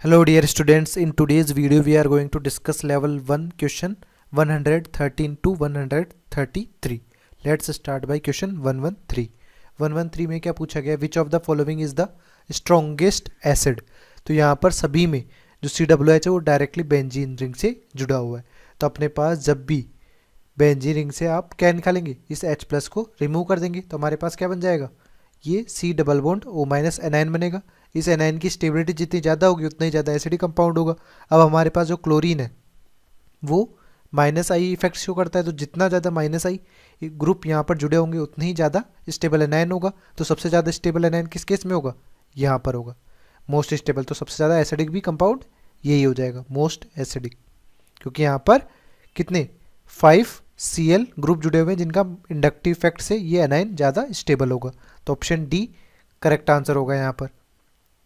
Hello dear students, in today's video we are going to discuss level 1 question 113 to 133. Let's start by question 113. 113 में क्या पूछा गया, विच of the following is the strongest acid. तो यहाँ पर सभी में जो COOH है वो डायरेक्टली बेंजीन रिंग से जुड़ा हुआ है। तो अपने पास जब भी बेंजीन रिंग से आप क्या निकालेंगे, इस H+ को रिमूव कर देंगे तो हमारे पास क्या बन जाएगा, ये C double bond O- anion बनेगा। इस एनायन की स्टेबिलिटी जितनी ज़्यादा होगी उतना ही ज़्यादा एसिडिक कंपाउंड होगा। अब हमारे पास जो क्लोरीन है वो -I इफेक्ट शो करता है, तो जितना ज़्यादा -I ग्रुप यहाँ पर जुड़े होंगे उतनी ही ज़्यादा स्टेबल एनायन होगा। तो सबसे ज़्यादा स्टेबल एनायन किस केस में होगा, यहाँ पर होगा मोस्ट स्टेबल। तो सबसे ज़्यादा एसिडिक भी कंपाउंड यही हो जाएगा, मोस्ट एसिडिक, क्योंकि यहाँ पर कितने 5Cl ग्रुप जुड़े हुए हैं जिनका इंडक्टिव इफेक्ट से ये एनायन ज़्यादा स्टेबल होगा। तो ऑप्शन डी करेक्ट आंसर होगा यहाँ पर।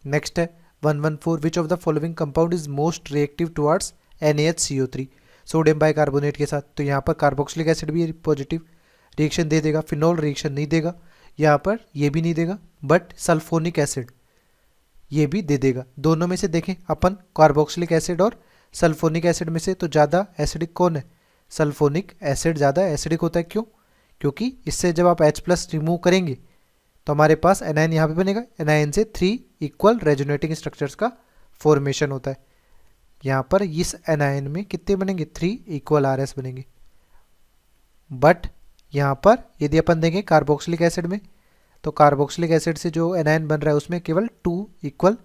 नेक्स्ट है 114, विच of the following compound is most reactive towards NaHCO3, sodium bicarbonate के साथ। तो यहाँ पर कार्बोक्सिलिक एसिड भी पॉजिटिव रिएक्शन दे देगा, फिनॉल रिएक्शन नहीं देगा, यहाँ पर ये भी नहीं देगा, बट सल्फोनिक एसिड ये भी दे देगा। दोनों में से देखें अपन, कार्बोक्सिलिक एसिड और सल्फोनिक एसिड में से तो ज़्यादा एसिडिक कौन है, सल्फोनिक एसिड ज़्यादा एसिडिक होता है। क्यों, क्योंकि इससे जब आप H+ रिमूव करेंगे तो हमारे पास एनायन यहाँ पे बनेगा, एनायन से 3 इक्वल रेजोनेटिंग स्ट्रक्चर्स का फॉर्मेशन होता है। यहाँ पर इस एनायन में कितने बनेंगे, 3 इक्वल RS बनेंगे। बट यहाँ पर यदि अपन देखें कार्बोक्सिलिक एसिड में, तो कार्बोक्सिलिक एसिड से जो एनायन बन रहा है उसमें केवल 2 इक्वल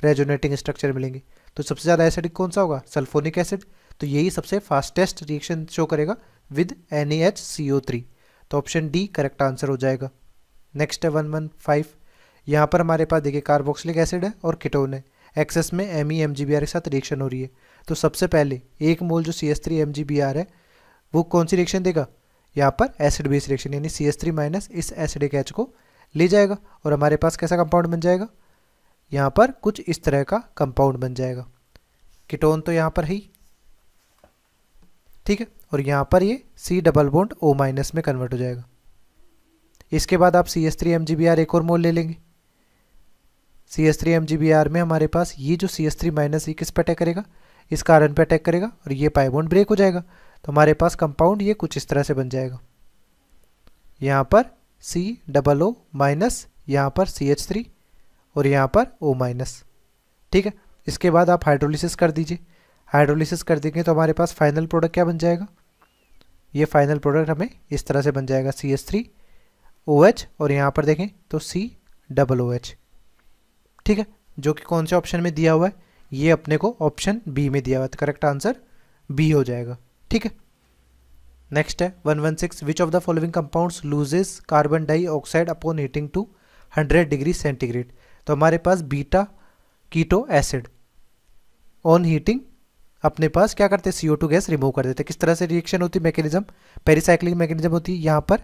रेजोनेटिंग स्ट्रक्चर मिलेंगे। तो सबसे ज़्यादा एसिडिक कौन सा होगा, सल्फोनिक एसिड। तो यही सबसे फास्टेस्ट रिएक्शन शो करेगा विद NaHCO3। तो ऑप्शन डी करेक्ट आंसर हो जाएगा। नेक्स्ट है 115, यहाँ पर हमारे पास देखिए कार्बोक्सिलिक एसिड है और कीटोन है, एक्सेस में MeMgBr के साथ रिएक्शन हो रही है। तो सबसे पहले 1 मोल जो CH3MgBr है वो कौन सी रिएक्शन देगा, यहाँ पर एसिड बेस रिएक्शन, यानी CH3- इस एसिडिक H को ले जाएगा और हमारे पास कैसा कंपाउंड बन जाएगा, यहाँ पर कुछ इस तरह का कंपाउंड बन जाएगा। कीटोन तो यहाँ पर है ही, ठीक है, और यहाँ पर ये C डबल बॉन्ड O- में कन्वर्ट हो जाएगा। इसके बाद आप CH3MgBr एक और मोल ले लेंगे। CH3MgBr में हमारे पास ये जो CH3- किस पे अटैक करेगा, इस कार्बन पे अटैक करेगा और ये पाई बॉन्ड ब्रेक हो जाएगा। तो हमारे पास कंपाउंड ये कुछ इस तरह से बन जाएगा, यहाँ पर COO-, यहाँ पर CH3 और यहाँ पर O-। ठीक है, इसके बाद आप हाइड्रोलिसिस कर दीजिए। हाइड्रोलिसिस कर देंगे तो हमारे पास फाइनल प्रोडक्ट क्या बन जाएगा, ये फाइनल प्रोडक्ट हमें इस तरह से बन जाएगा, CH3OH और यहाँ पर देखें तो COOH। ठीक है, जो कि कौन से ऑप्शन में दिया हुआ है, ये अपने को ऑप्शन बी में दिया हुआ है, तो करेक्ट आंसर बी हो जाएगा। ठीक है, नेक्स्ट है 116, which of the following compounds loses carbon dioxide upon heating to 100 degree centigrade. तो हमारे पास beta keto acid on heating अपने पास क्या करते हैं, CO2 गैस रिमूव कर देते हैं। किस तरह से रिएक्शन होती है, मैकेनिज्म पेरिसाइक्लिक मैकेनिज्म होती है। यहाँ पर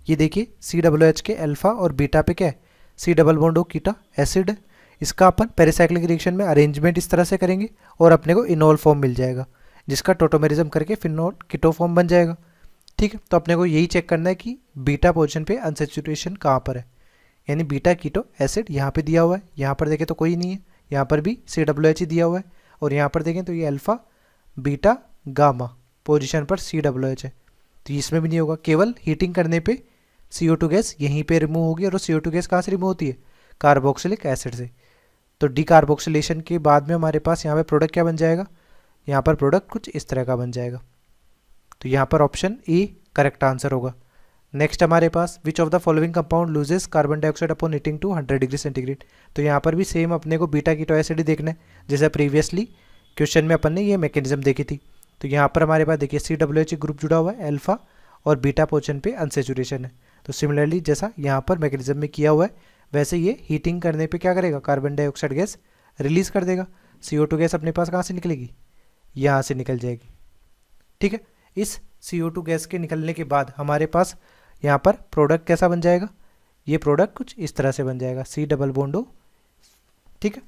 ये देखिए COOH के अल्फा और बीटा पे क्या है, C double bond O keto acid है। इसका अपन पेरिसाइक्लिक रिएक्शन में अरेंजमेंट इस तरह से करेंगे और अपने को इनोल फॉर्म मिल जाएगा, जिसका टोटोमेरिज्म करके फिनोल कीटो फॉर्म बन जाएगा। ठीक है, तो अपने को यही चेक करना है कि बीटा पोजीशन पे अनसैचुरेशन कहाँ पर है, यानी बीटा कीटो एसिड यहाँ पे दिया हुआ है, यहाँ पर देखें तो कोई नहीं है, यहाँ पर भी COOH ही दिया हुआ है, और यहाँ पर देखें तो ये अल्फा बीटा गामा पोजीशन पर COOH है, तो इसमें भी नहीं होगा। केवल हीटिंग करने पे CO2 गैस यहीं पे रिमूव होगी, और वो CO2 गैस कहाँ से रिमूव होती है, कार्बोक्सिलिक एसिड से। तो डीकार्बोक्सिलेशन के बाद में हमारे पास यहाँ पे प्रोडक्ट क्या बन जाएगा, यहाँ पर प्रोडक्ट कुछ इस तरह का बन जाएगा। तो यहाँ पर ऑप्शन ए करेक्ट आंसर होगा। नेक्स्ट हमारे पास which of the following compound loses carbon dioxide upon heating to 100 degree centigrade. तो यहाँ पर भी सेम अपने को बीटा कीटो एसिड ही देखना है, जैसे प्रीवियसली क्वेश्चन में अपन ने ये मैकेनिज्म देखी थी। तो यहाँ पर हमारे पास देखिए COOH ग्रुप जुड़ा हुआ है, अल्फा और बीटा पोजीशन पे अनसेचुरेशन है। तो सिमिलरली जैसा यहाँ पर मैकेनिज्म में किया हुआ है, वैसे ये हीटिंग करने पे क्या करेगा, कार्बन डाइऑक्साइड गैस रिलीज कर देगा। CO2 गैस अपने पास कहाँ से निकलेगी, यहाँ से निकल जाएगी। ठीक है, इस CO2 गैस के निकलने के बाद हमारे पास यहाँ पर प्रोडक्ट कैसा बन जाएगा, ये प्रोडक्ट कुछ इस तरह से बन जाएगा, C डबल बॉन्ड O। ठीक है,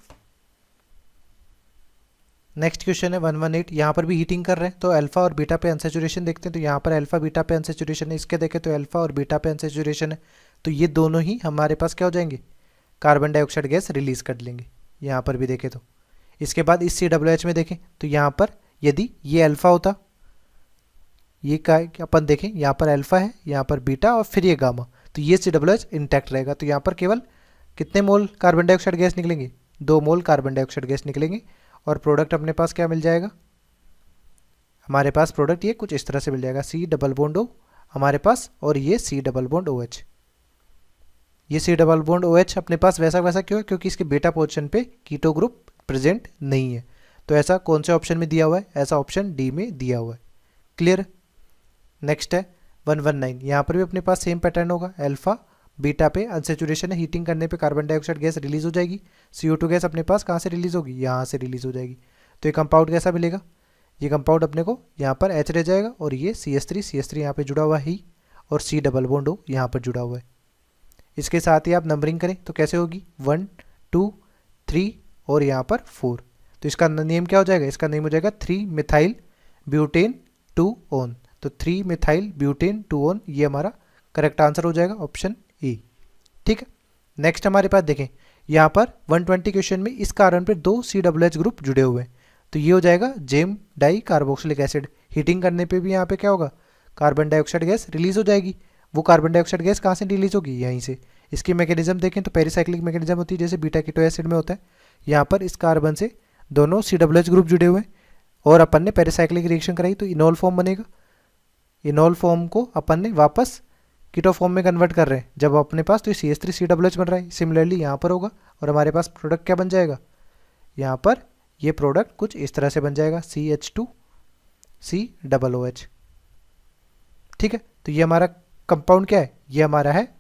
नेक्स्ट क्वेश्चन है 118, यहाँ पर भी हीटिंग कर रहे हैं तो अल्फा और बीटा पे अनसेचुरेशन देखते हैं। तो यहाँ पर अल्फा बीटा पे अनसेचुरेशन है, इसके देखें तो अल्फा और बीटा पे अनसेचुरेशन है, तो ये दोनों ही हमारे पास क्या हो जाएंगे, कार्बन डाइऑक्साइड गैस रिलीज कर लेंगे। यहाँ पर भी देखें तो इसके बाद इस COOH में देखें तो यहाँ पर यदि ये अल्फा होता, ये का अपन देखें यहाँ पर अल्फा है, यहाँ पर बीटा और फिर ये गामा, तो ये COOH इंटैक्ट रहेगा। तो यहाँ पर केवल कितने मोल कार्बन डाइऑक्साइड गैस निकलेंगे? 2 मोल कार्बन डाइऑक्साइड गैस निकलेंगे और प्रोडक्ट अपने पास क्या मिल जाएगा? हमारे पास प्रोडक्ट ये कुछ इस तरह से मिल जाएगा, C डबल बॉन्ड O हमारे पास और ये C डबल बॉन्ड OH। ये C डबल बॉन्ड OH अपने पास वैसा क्यों है? क्योंकि इसके बेटा पोजीशन पे कीटो ग्रुप प्रेजेंट नहीं है। तो ऐसा कौन से ऑप्शन में दिया हुआ है? ऐसा ऑप्शन डी में दिया हुआ है। क्लियर? नेक्स्ट है 119, यहाँ पर भी अपने पास सेम पैटर्न होगा। अल्फा बीटा पे अनसेचुरेशन है, हीटिंग करने पे कार्बन डाइऑक्साइड गैस रिलीज हो जाएगी। CO2 गैस अपने पास कहाँ से रिलीज होगी? यहाँ से रिलीज हो जाएगी। तो ये कंपाउंड कैसा मिलेगा? ये कंपाउंड अपने को यहाँ पर H रह जाएगा और ये CH3 यहाँ पे जुड़ा हुआ है ही, और C डबल बॉन्ड O यहाँ पर जुड़ा हुआ है। इसके साथ ही आप नंबरिंग करें तो कैसे होगी? 1 2 3 और यहाँ पर 4। तो इसका नेम क्या हो जाएगा? इसका नेम हो जाएगा 3 मिथाइल ब्यूटेन 2 ऑन। तो 3 मिथाइल ब्यूटेन 2 ऑन ये हमारा करेक्ट आंसर हो जाएगा, ऑप्शन ए। ठीक है, नेक्स्ट हमारे पास देखें यहाँ पर 120 क्वेश्चन में इस कार्बन पे 2 COOH ग्रुप जुड़े हुए हैं। तो ये हो जाएगा gem dicarboxylic acid. Heating करने पे भी यहाँ पे क्या होगा? कार्बन डाइऑक्साइड गैस रिलीज हो जाएगी। वो कार्बन डाइऑक्साइड गैस कहाँ से रिलीज होगी? यहीं से। इसकी मैकेनिज्म देखें तो पेरिसाइक्लिक मैकेनिज्म होती है, जैसे बीटा कीटो एसिड में होता है। यहाँ पर इस कार्बन से दोनों COOH ग्रुप जुड़े हुए हैं और अपन ने पेरिसाइक्लिक रिएक्शन कराई तो इनोल फॉर्म बनेगा। इनोल फॉर्म को अपन ने वापस कीटो फॉर्म में कन्वर्ट कर रहे हैं जब अपने पास, तो CH3COOH बन रहा है। सिमिलरली यहाँ पर होगा और हमारे पास प्रोडक्ट क्या बन जाएगा? यहाँ पर ये प्रोडक्ट कुछ इस तरह से बन जाएगा, CH2COOH। ठीक है, तो ये हमारा कंपाउंड क्या है? ये हमारा है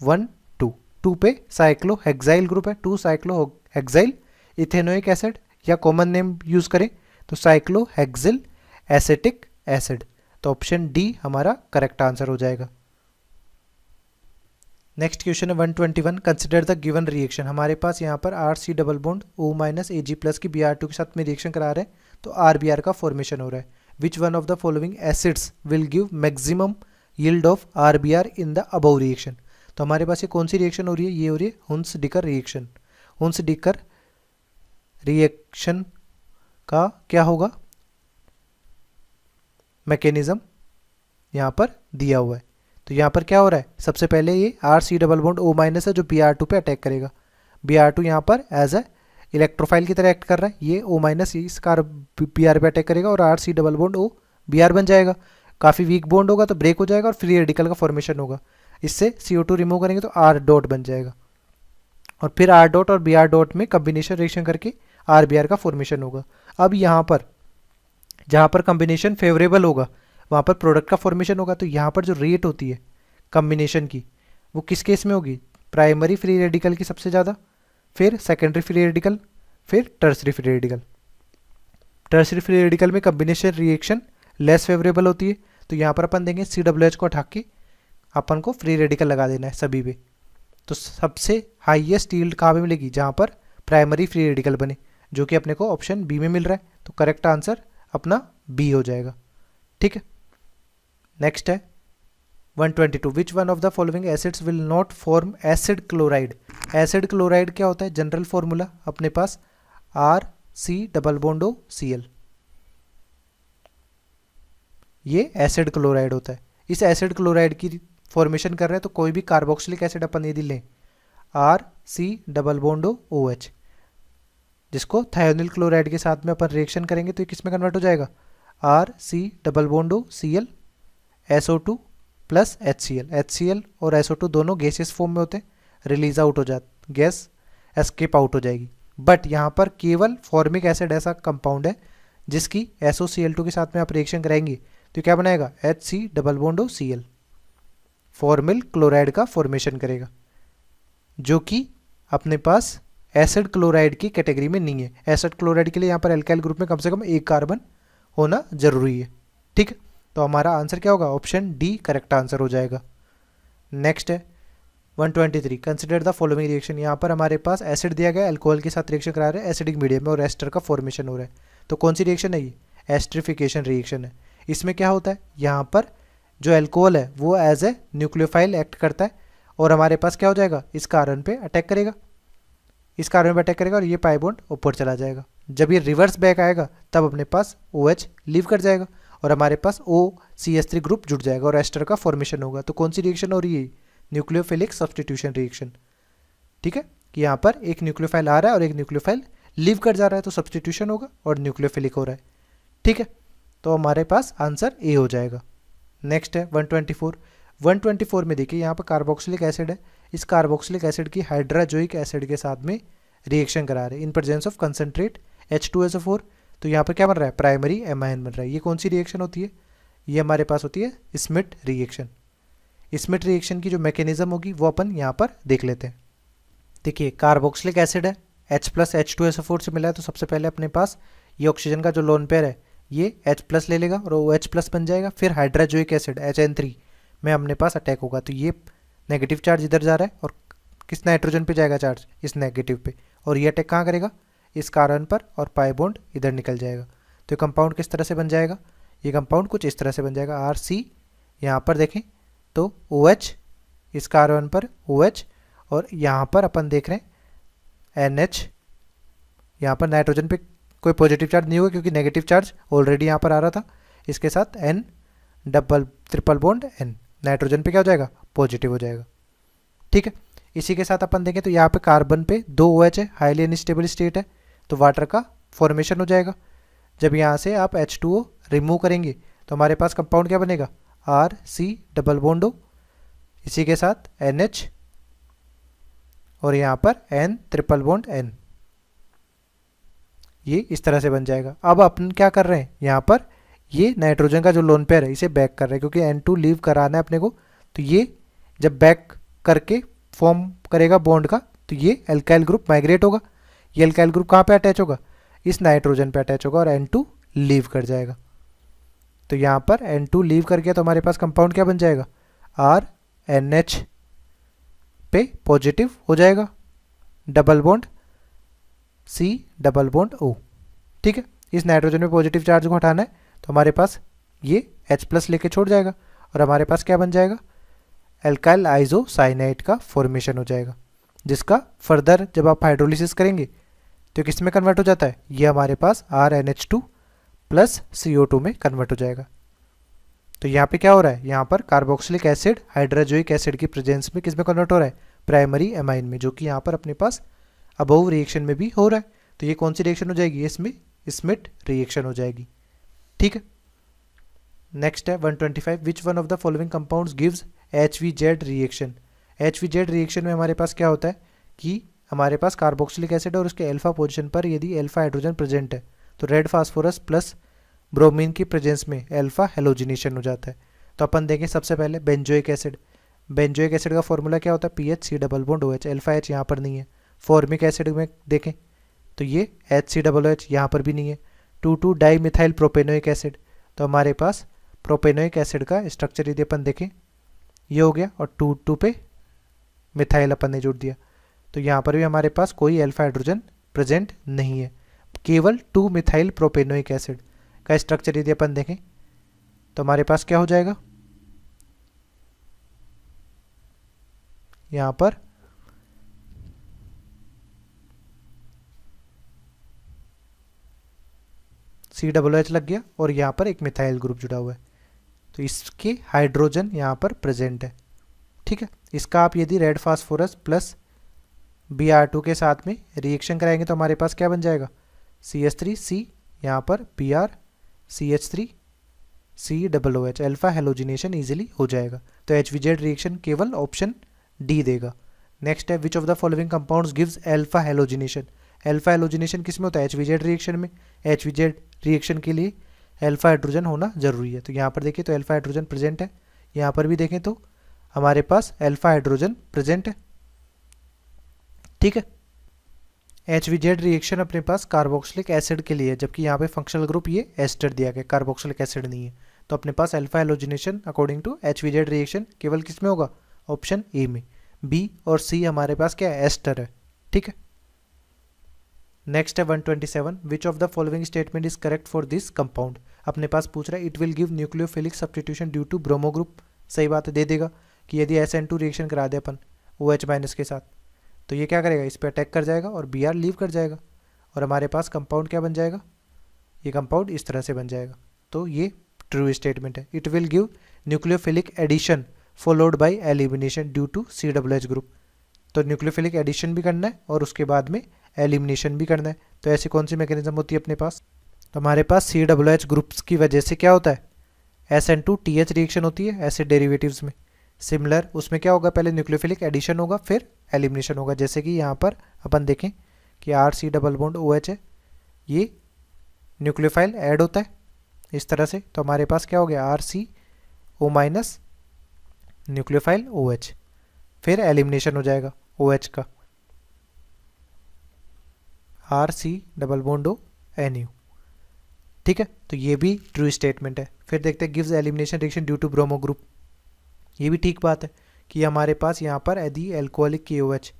1 2 2 पे साइक्लोहेक्साइल ग्रुप है, 2 साइक्लोहेक्साइल इथेनोइक एसिड, या कॉमन नेम यूज करें तो साइक्लोहेक्सिल एसिटिक एसिड। तो ऑप्शन डी हमारा करेक्ट आंसर हो जाएगा। नेक्स्ट क्वेश्चन है 121, कंसिडर द गिवन रिएक्शन। हमारे पास यहाँ पर RC double bond O minus Ag+ की Br2 के साथ में रिएक्शन करा रहे हैं, तो RBr का फॉर्मेशन हो रहा है। Which one of the following acids will give maximum yield of RBr in the above reaction. तो हमारे पास ये कौन सी रिएक्शन हो रही है? ये हो रही है हुन्स-डिकर रिएक्शन। हुन्स-डिकर रिएक्शन का क्या होगा मैकेनिज्म? यहाँ पर दिया हुआ है। तो यहाँ पर क्या हो रहा है? सबसे पहले ये RC double bond O minus है जो Br2 पे अटैक करेगा। Br2 यहाँ पर एज ए इलेक्ट्रोफाइल की तरह एक्ट कर रहा है। ये O माइनस इस Br पे अटैक करेगा और RC double bond O Br बन जाएगा। काफ़ी वीक बॉन्ड होगा तो ब्रेक हो जाएगा और फ्री रेडिकल का फॉर्मेशन होगा। इससे CO2 रिमूव करेंगे तो R डॉट बन जाएगा और फिर R डॉट और Br डॉट में कम्बिनेशन रिएक्शन करके RBr का फॉर्मेशन होगा। अब यहाँ पर जहाँ पर कम्बिनेशन फेवरेबल होगा वहाँ पर प्रोडक्ट का फॉर्मेशन होगा। तो यहाँ पर जो रेट होती है कम्बिनेशन की वो किस केस में होगी? प्राइमरी फ्री रेडिकल की सबसे ज़्यादा, फिर सेकेंडरी फ्री रेडिकल, फिर tertiary free radical. Tertiary free radical में कम्बिनेशन रिएक्शन लेस फेवरेबल होती है। तो यहाँ पर अपन देंगे COOH को हटा के अपन को फ्री रेडिकल लगा देना है सभी पे। तो सबसे हाईएस्ट यील्ड कहाँ पे मिलेगी? जहाँ पर प्राइमरी फ्री रेडिकल बने, जो कि अपने को ऑप्शन बी में मिल रहा है। तो करेक्ट आंसर अपना बी हो जाएगा। ठीक है, नेक्स्ट है 122, which one of the following acids will not form acid chloride. Acid chloride क्या होता है? जनरल फॉर्मूला अपने पास RC double bond O Cl, ये एसिड क्लोराइड होता है। इस एसिड क्लोराइड की फॉर्मेशन कर रहे हैं तो कोई भी कार्बोक्सिलिक एसिड अपन यदि लें RC double bond O OH, जिसको थायोनिल क्लोराइड के साथ में अपन रिएक्शन करेंगे तो ये किस में कन्वर्ट हो जाएगा? RC double bond O Cl SO2 plus HCl और SO2 दोनों गैसियस फॉर्म में होते हैं, रिलीज आउट हो जाते, गैस एस्केप आउट हो जाएगी। बट यहाँ पर केवल फॉर्मिक एसिड ऐसा कंपाउंड है जिसकी SOCl2 के साथ में आप रिएक्शन कराएंगे तो क्या बनाएगा? HC double bond O Cl, formal chloride का फॉर्मेशन करेगा, जो कि अपने पास एसिड क्लोराइड की कैटेगरी में नहीं है। एसिड क्लोराइड के लिए यहाँ पर एल्काइल ग्रुप में कम से कम एक कार्बन होना जरूरी है। ठीक है, तो हमारा आंसर क्या होगा? ऑप्शन डी करेक्ट आंसर हो जाएगा। नेक्स्ट है 123, कंसिडर द फॉलोइंग रिएक्शन। यहाँ पर हमारे पास एसिड दिया गया, अल्कोहल के साथ रिएक्शन करा रहे हैं एसिडिक मीडियम में और एस्टर का फॉर्मेशन हो रहा है। तो कौन सी रिएक्शन है ये? एस्ट्रिफिकेशन रिएक्शन है। इसमें क्या होता है? यहाँ पर जो अल्कोहल है वो एज ए न्यूक्लियोफाइल एक्ट करता है और हमारे पास क्या हो जाएगा? इस कार्बन पे अटैक करेगा, इस कार्बन पे अटैक करेगा और ये पाई बॉन्ड ऊपर चला जाएगा। जब ये रिवर्स बैक आएगा तब अपने पास OH लीव कर जाएगा और हमारे पास OCH3 ग्रुप जुड़ जाएगा और एस्टर का फॉर्मेशन होगा। तो कौन सी रिएक्शन हो रही है? Nucleophilic substitution reaction. ठीक है, कि यहाँ पर एक न्यूक्लियोफाइल आ रहा है और एक न्यूक्लियोफाइल लीव कर जा रहा है, तो सब्सटीट्यूशन होगा और न्यूक्लियोफिलिक हो रहा है। ठीक है, तो हमारे पास आंसर ए हो जाएगा। नेक्स्ट है 124। 124 में देखिए यहाँ पर कार्बोक्सिलिक एसिड है। इस कार्बोक्सिलिक एसिड की हाइड्राजोइक एसिड के साथ में रिएक्शन करा रहे हैं in presence of concentrate H2SO4। तो यहाँ पर क्या बन रहा है? प्राइमरी एमाइन बन रहा है। ये कौन सी रिएक्शन होती है? ये हमारे पास होती है स्मिट रिएक्शन। स्मिट रिएक्शन की जो मैकेनिज्म होगी वो अपन यहाँ पर देख लेते हैं। देखिए कार्बोक्सिलिक एसिड है, H+ H2SO4 से मिला है, तो सबसे पहले अपने पास ये ऑक्सीजन का जो लोन पेयर है ये H+ ले लेगा और OH+ बन जाएगा। फिर हाइड्राजोइक एसिड HN3 में अपने पास अटैक होगा, तो ये नेगेटिव चार्ज इधर जा रहा है और किस नाइट्रोजन पे जाएगा चार्ज? इस नेगेटिव पे, और ये अटैक कहाँ करेगा? इस कार्बन पर, और पाई बॉन्ड इधर निकल जाएगा। तो ये कंपाउंड किस तरह से बन जाएगा? ये कंपाउंड कुछ इस तरह से बन जाएगा RC, यहाँ पर देखें तो OH, इस कार्बन पर OH, और यहाँ पर अपन देख रहे हैं NH। यहाँ पर नाइट्रोजन पे कोई पॉजिटिव चार्ज नहीं होगा क्योंकि नेगेटिव चार्ज ऑलरेडी यहाँ पर आ रहा था। इसके साथ N triple bond N, nitrogen पे क्या हो जाएगा? पॉजिटिव हो जाएगा। ठीक है, इसी के साथ अपन देखें तो यहाँ पे कार्बन पे 2 OH है, हाईली अनस्टेबल स्टेट है, तो वाटर का फॉर्मेशन हो जाएगा। जब यहाँ से आप H2O रिमूव करेंगे तो हमारे पास कंपाउंड क्या बनेगा? RC डबल बॉन्ड O, इसी के साथ NH, और यहाँ पर N ट्रिपल बॉन्ड N, ये इस तरह से बन जाएगा। अब अपन क्या कर रहे हैं? यहाँ पर ये नाइट्रोजन का जो लोन पेयर है इसे बैक कर रहे हैं क्योंकि N2 लीव कराना है अपने को। तो ये जब बैक करके फॉर्म करेगा बॉन्ड का, तो ये एल्काइल ग्रुप माइग्रेट होगा। ये एल्काइल ग्रुप कहाँ पे अटैच होगा? इस नाइट्रोजन पे अटैच होगा और N2 लीव कर जाएगा। तो यहाँ पर N2 लीव कर गया तो हमारे पास कंपाउंड क्या बन जाएगा? RNH पे पॉजिटिव हो जाएगा, double bond C double bond O। ठीक है, इस नाइट्रोजन में पॉजिटिव चार्ज को हटाना है तो हमारे पास ये H+ लेके छोड़ जाएगा और हमारे पास क्या बन जाएगा? एल्काइल आइसोसाइनाइड का फॉर्मेशन हो जाएगा, जिसका फर्दर जब आप हाइड्रोलिसिस करेंगे तो किस में कन्वर्ट हो जाता है? ये हमारे पास RNH2 प्लस CO2 में कन्वर्ट हो जाएगा। तो यहाँ पे क्या हो रहा है? यहाँ पर कार्बोक्सिलिक एसिड हाइड्राजोइक एसिड की प्रेजेंस में किस में कन्वर्ट हो रहा है? प्राइमरी एमाइन में, जो कि यहाँ पर अपने पास अबोव रिएक्शन में भी हो रहा है। तो ये कौन सी रिएक्शन हो जाएगी? इसमें स्मिट रिएक्शन हो जाएगी। ठीक है, नेक्स्ट है 125। Which one of the following compounds gives HVZ reaction? HVZ reaction में हमारे पास क्या होता है कि हमारे पास कार्बोक्सिलिक एसिड और उसके अल्फा पोजीशन पर यदि अल्फा हाइड्रोजन प्रेजेंट है तो रेड फास्फोरस प्लस ब्रोमीन की प्रेजेंस में अल्फा हेलोजिनेशन हो जाता है। तो अपन देखें सबसे पहले बेंजोइक एसिड। बेंजोइक एसिड का फॉर्मूला क्या होता है? PHC double bond OH, alpha H यहाँ पर नहीं है। फॉर्मिक एसिड में देखें तो ये HCOOH यहाँ पर भी नहीं है। 2,2 डाई मिथाइल प्रोपेनोइक एसिड, तो हमारे पास प्रोपेनोइक एसिड का स्ट्रक्चर यदि अपन देखें ये हो गया और 2,2 पे मिथाइल अपन ने जोड़ दिया, तो यहाँ पर भी हमारे पास कोई अल्फा हाइड्रोजन प्रेजेंट नहीं है। केवल 2 मिथाइल प्रोपेनोइक एसिड का स्ट्रक्चर यदि अपन देखें तो हमारे पास क्या हो जाएगा? यहाँ पर COOH लग गया और यहाँ पर एक मिथाइल ग्रुप जुड़ा हुआ है, तो इसके हाइड्रोजन यहाँ पर प्रेजेंट है। ठीक है, इसका आप यदि रेड फास्फोरस प्लस Br2 के साथ में रिएक्शन कराएंगे तो हमारे पास क्या बन जाएगा? CH3C, यहाँ पर Br CH3 COOH, alpha halogenation easily हो जाएगा। तो HVZ रिएक्शन केवल ऑप्शन डी देगा। नेक्स्ट है विच of the following compounds gives alpha halogenation? Alpha halogenation किस में होता है? HVZ रिएक्शन में। HVZ रिएक्शन के लिए अल्फा हाइड्रोजन होना जरूरी है, तो यहाँ पर देखिए तो अल्फा हाइड्रोजन प्रेजेंट है, यहाँ पर भी देखें तो हमारे पास अल्फा हाइड्रोजन प्रेजेंट है। ठीक है, HVZ रिएक्शन अपने पास कार्बोक्सिलिक एसिड के लिए, जबकि यहाँ पे फंक्शनल ग्रुप ये एस्टर दिया गया, कार्बोक्सिलिक एसिड नहीं है, तो अपने पास alpha halogenation according to HVZ reaction केवल किस में होगा? ऑप्शन ए में। बी और सी हमारे पास क्या है? एस्टर है। ठीक है, नेक्स्ट है 127। विच of the following statement is correct for this compound? अपने पास पूछ रहा है it will give nucleophilic substitution due to bromo group. सही बात है, दे देगा कि यदि SN2 रिएक्शन करा दे अपन OH- के साथ तो ये क्या करेगा? इस पर अटैक कर जाएगा और Br लीव कर जाएगा और हमारे पास कंपाउंड क्या बन जाएगा, ये कंपाउंड इस तरह से बन जाएगा। तो ये ट्रू स्टेटमेंट है। It will give nucleophilic addition followed by elimination due to COOH group. तो न्यूक्लियोफिलिक एडिशन भी करना है और उसके बाद में एलिमिनेशन भी करना है। तो ऐसी कौन सी मैकेनिज्म होती है अपने पास, तो हमारे पास COOH ग्रुप्स की वजह से क्या होता है, SN2TH रिएक्शन होती है एसिड डेरिवेटिव्स में। सिमिलर उसमें क्या होगा, पहले न्यूक्लियोफिलिक एडिशन होगा फिर एलिमिनेशन होगा। जैसे कि यहाँ पर अपन देखें कि RC डबल बॉन्ड OH है, ये न्यूक्लियोफाइल ऐड होता है इस तरह से। तो हमारे पास क्या हो गया, RCO माइनस न्यूक्लियोफाइल OH, फिर एलिमिनेशन हो जाएगा OH का, RC डबल बॉन्ड NU। ठीक है, तो ये भी ट्रू स्टेटमेंट है। फिर देखते हैं gives elimination reaction due to bromo group. ये भी ठीक बात है कि हमारे पास यहाँ पर यदि एल्कोहलिक KOH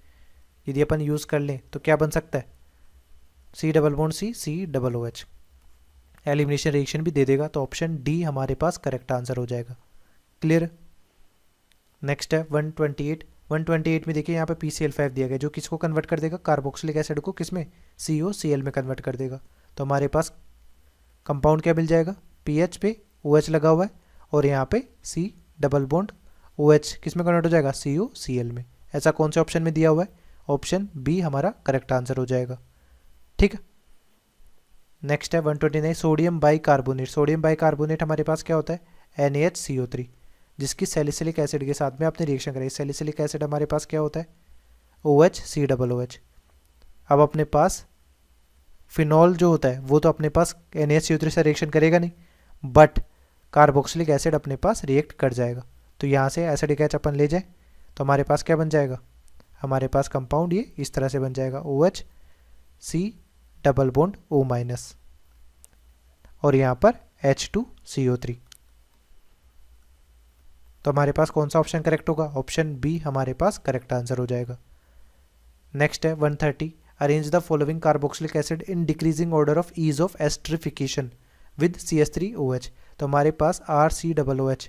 यदि अपन यूज़ कर लें तो क्या बन सकता है, C double bond C double OH, elimination reaction भी दे देगा। तो ऑप्शन डी हमारे पास करेक्ट आंसर हो जाएगा। क्लियर। नेक्स्ट है 128 में देखिए यहाँ पे PCl5 दिया गया जो किसको कन्वर्ट कर देगा, कार्बोक्सिलिक एसिड को किस में, COCl में कन्वर्ट कर देगा। तो हमारे पास कंपाउंड क्या मिल जाएगा, पीएच पे OH लगा हुआ है और यहाँ पे C डबल बॉन्ड OH किस में कन्वर्ट हो जाएगा, COCl में। ऐसा कौन से ऑप्शन में दिया हुआ है, ऑप्शन बी हमारा करेक्ट आंसर हो जाएगा। ठीक है। नेक्स्ट है 129 सोडियम बाइकार्बोनेट। सोडियम बाइकार्बोनेट हमारे पास क्या होता है, NaHCO3, जिसकी सैलिसिलिक एसिड के साथ में आपने रिएक्शन कराई। सैलिसिलिक एसिड हमारे पास क्या होता है, OH C डबल OH। अब अपने पास फिनॉल जो होता है वो तो अपने पास NaHCO3 से रिएक्शन करेगा नहीं, बट कार्बोक्सिलिक एसिड अपने पास रिएक्ट कर जाएगा। तो यहाँ से एसिडिक H अपन ले जाए तो हमारे पास क्या बन जाएगा, हमारे पास कंपाउंड ये इस तरह से बन जाएगा, OH C double bond O minus और यहाँ पर H2CO3। तो हमारे पास कौन सा ऑप्शन करेक्ट होगा, ऑप्शन बी हमारे पास करेक्ट आंसर हो जाएगा। नेक्स्ट है 130 arrange the following carboxylic acid in decreasing order of ease of esterification with CH3OH। तो हमारे पास RC डबल OH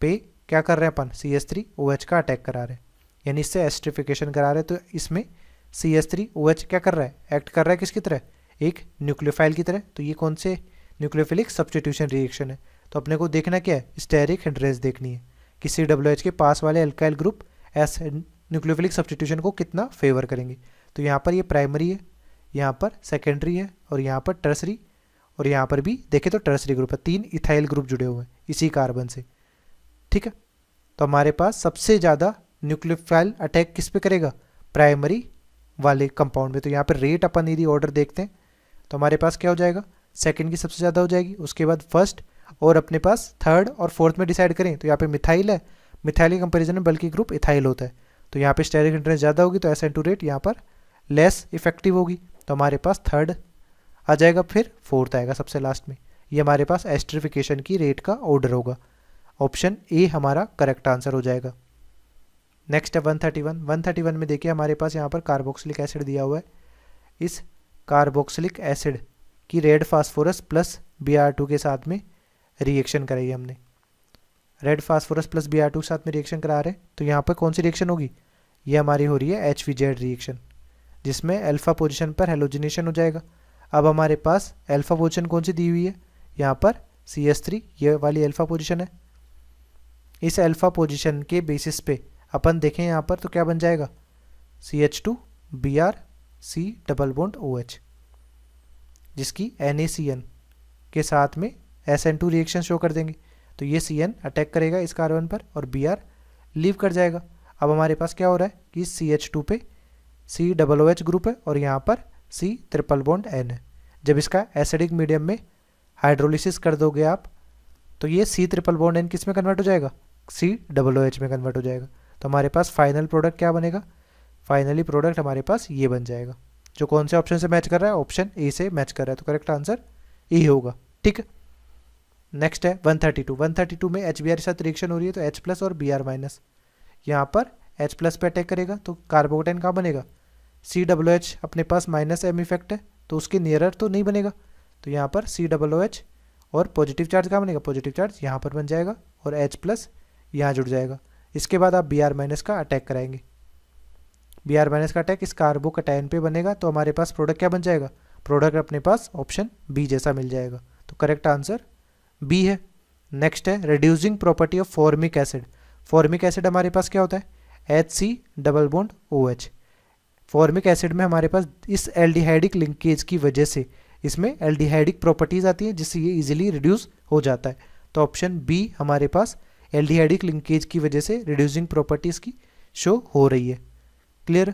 पे क्या कर रहे हैं अपन, CH3OH का अटैक करा रहे हैं, यानी इससे एस्ट्रिफिकेशन करा रहे हैं। तो इसमें CH3OH क्या कर रहा है, एक्ट कर रहा है किसकी तरह, एक न्यूक्लियोफाइल की तरह। तो ये कौन से न्यूक्लियोफिलिक सब्स्टिट्यूशन रिएक्शन है। तो अपने को देखना क्या है, स्टेरिक हिंड्रेंस देखनी है कि COOH के पास वाले alkyl group S nucleophilic substitution को कितना फेवर करेंगे। तो यहाँ पर ये प्राइमरी है, यहाँ पर सेकेंडरी है और यहाँ पर टर्सरी, और यहाँ पर भी देखें तो टर्सरी ग्रुप है। 3 इथाइल ग्रुप जुड़े हुए हैं इसी कार्बन से। ठीक है, तो हमारे पास सबसे ज़्यादा न्यूक्लियोफाइल अटैक किस पे करेगा, प्राइमरी वाले कंपाउंड में। तो यहाँ पर रेट अपन यदि ऑर्डर देखते हैं तो हमारे पास क्या हो जाएगा, सेकंड की सबसे ज़्यादा हो जाएगी, उसके बाद फर्स्ट, और अपने पास थर्ड और फोर्थ में डिसाइड करें तो यहाँ पे मिथाइल है, मिथाइल के कंपैरिजन में बल्कि ग्रुप इथाइल होता है। तो यहाँ पे स्टेरिक हिंड्रेंस ज़्यादा होगी तो SN2 रेट यहाँ पर लेस इफेक्टिव होगी। तो हमारे पास थर्ड आ जाएगा, फिर फोर्थ आएगा सबसे लास्ट में। ये हमारे पास एस्ट्रिफिकेशन की रेट का ऑर्डर होगा। ऑप्शन ए हमारा करेक्ट आंसर हो जाएगा। नेक्स्ट है 131 में देखिए हमारे पास यहाँ पर कार्बोक्सिलिक एसिड दिया हुआ है। इस कार्बोक्सिलिक एसिड की रेड फास्फोरस प्लस Br2 के साथ में रिएक्शन कराई हमने। रेड फास्फोरस प्लस Br2 के साथ में रिएक्शन करा रहे हैं तो यहाँ पर कौन सी रिएक्शन होगी, ये हमारी हो रही है HVZ रिएक्शन, जिसमें अल्फा पोजीशन पर हेलोजिनेशन हो जाएगा। अब हमारे पास अल्फा पोजीशन कौन सी दी हुई है, यहाँ पर CH3 ये वाली अल्फा पोजीशन है। इस अल्फा पोजीशन के बेसिस पे अपन देखें यहाँ पर तो क्या बन जाएगा, CH2 Br C double bond OH, जिसकी NaCN के साथ में SN2 रिएक्शन शो कर देंगे। तो ये CN अटैक करेगा इस कार्बन पर और Br लीव कर जाएगा। अब हमारे पास क्या हो रहा है कि CH2 पे C डबल OH ग्रुप है और यहाँ पर C ट्रिपल बॉन्ड N है। जब इसका एसिडिक मीडियम में हाइड्रोलिसिस कर दोगे आप तो ये C ट्रिपल बॉन्ड N किस में कन्वर्ट हो जाएगा, C डबल OH में कन्वर्ट हो जाएगा। तो हमारे पास फाइनल प्रोडक्ट क्या बनेगा, फाइनली प्रोडक्ट हमारे पास ये बन जाएगा, जो कौन से ऑप्शन से मैच कर रहा है, ऑप्शन ए से मैच कर रहा है। तो करेक्ट आंसर ए होगा। ठीक है। नेक्स्ट है 132 में HBr के साथ रिएक्शन हो रही है तो H प्लस और Br माइनस, यहाँ पर H प्लस पे अटैक करेगा तो कार्बोकेटाइन कहाँ बनेगा, C डबल OH अपने पास माइनस M इफेक्ट है तो उसके नियरर तो नहीं बनेगा। तो यहाँ पर C डबल OH और पॉजिटिव चार्ज कहाँ बनेगा, पॉजिटिव चार्ज यहाँ पर बन जाएगा और H प्लस यहाँ जुड़ जाएगा। इसके बाद आप Br माइनस का अटैक कराएंगे। Br माइनस का अटैक इस कार्बोकैटायन पे बनेगा, तो हमारे पास प्रोडक्ट क्या बन जाएगा, प्रोडक्ट अपने पास ऑप्शन बी जैसा मिल जाएगा। तो करेक्ट आंसर बी है। नेक्स्ट है reducing property of formic acid. Formic acid हमारे पास क्या होता है, HC double bond OH। Formic acid में हमारे पास इस एल्डिहाइडिक लिंकेज की वजह से इसमें एल्डिहाइडिक प्रॉपर्टीज आती हैं, जिससे ये इजीली रिड्यूस हो जाता है। तो ऑप्शन बी हमारे पास एल्डिहाइडिक लिंकेज की वजह से रिड्यूसिंग प्रॉपर्टीज की शो हो रही है। Clear?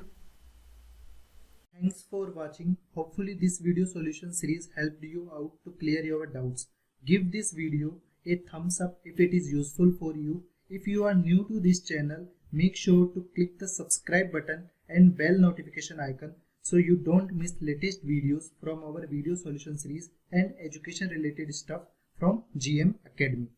Thanks for watching. Hopefully this video solution series helped you out to clear your doubts. Give this video a thumbs up if it is useful for you. If you are new to this channel, make sure to click the subscribe button and bell notification icon so you don't miss latest videos from our video solution series and education related stuff from GM Academy.